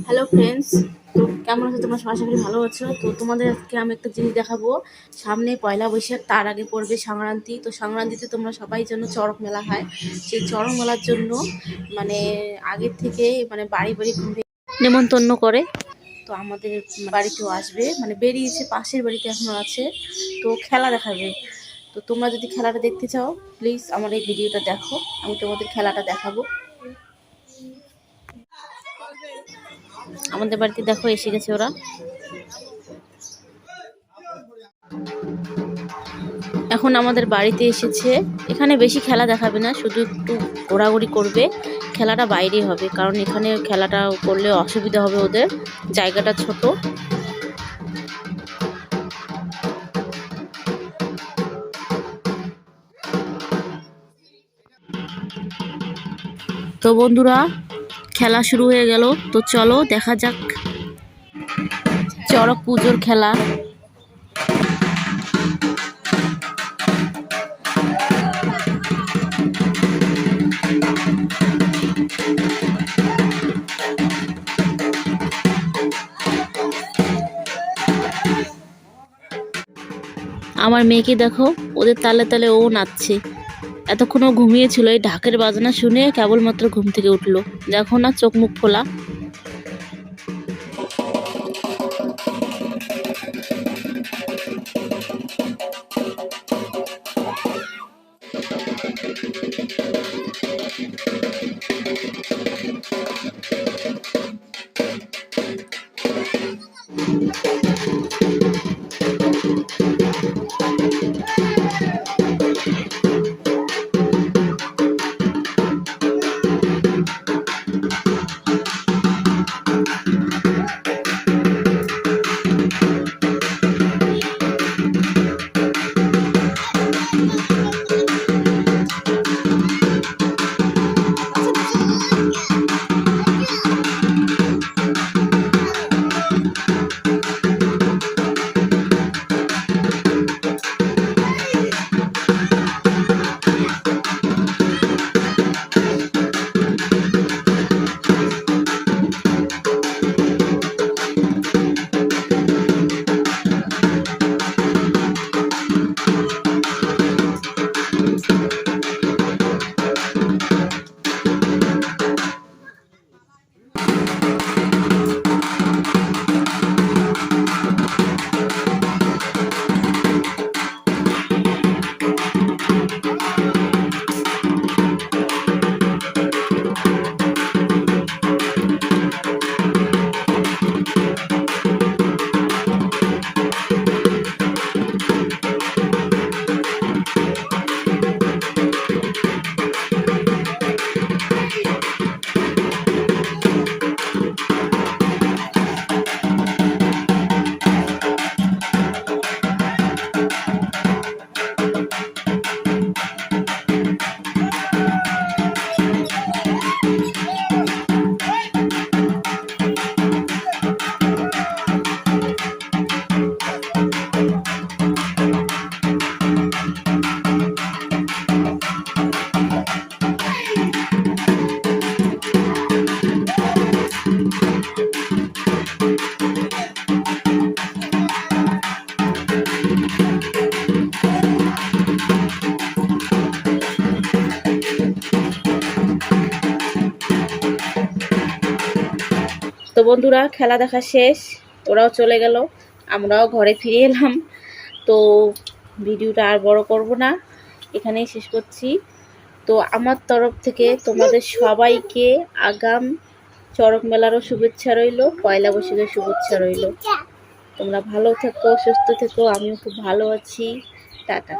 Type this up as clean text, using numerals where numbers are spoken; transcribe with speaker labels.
Speaker 1: Hello friends, তো কেমন আছো তোমরা? আশা করি ভালো আছো। তো তোমাদের আজকে আমি একটা জিনিস দেখাবো। সামনে পয়লা বৈশাখ, তার আগে পড়বে সংক্রান্তি। তো সংক্রান্তিতে তোমরা সবাই জন্য চড়ক মেলা হয়। সেই চড়ক মেলার জন্য মানে আগের থেকে বাড়ি বাড়ি ঘুরে নেমন্তন্ন করে। তো আমাদের বাড়িতেও আসবে, বেরিয়েছে, পাশের বাড়িতে এখনো আছে। তো খেলা দেখাবে। তো তোমরা যদি খেলাটা দেখতে চাও, প্লিজ আমার এই ভিডিওটা দেখো, আমি তোমাদের খেলাটা দেখাবো। আমাদের বাড়িতে দেখো এসে গেছে ওরা। এখন আমাদের বাড়িতে এসেছে। এখানে বেশি খেলা দেখাবে না, শুধু একটু ঘোরাঘুরি করবে। খেলাটা বাইরে হবে, কারণ এখানে খেলাটা করলে অসুবিধা হবে, ওদের জায়গাটা ছোট। তো বন্ধুরা, খেলা শুরু হয়ে গেল। তো চলো দেখা যাক চড়ক পুজোর খেলা। আমার মেয়েকে দেখো, ওদের তালে তালে ও নাচছে। এতক্ষণও ঘুমিয়েছিল, এই ঢাকের বাজনা শুনে কেবলমাত্র ঘুম থেকে উঠলো। দেখো না, চোখ মুখ খোলা। তো বন্ধুরা, খেলা দেখা শেষ, ওরাও চলে গেল, আমরাও ঘরে ফিরে এলাম। তো ভিডিওটা আর বড় করব না, এখানেই শেষ করছি। তো আমার তরফ থেকে তোমাদের সবাইকে আগাম চড়ক মেলারও শুভেচ্ছা রইল, পয়লা বৈশাখের শুভেচ্ছা রইল। তোমরা ভালো থেকো, সুস্থ থেকো, আমিও খুব ভালো আছি। টাটা।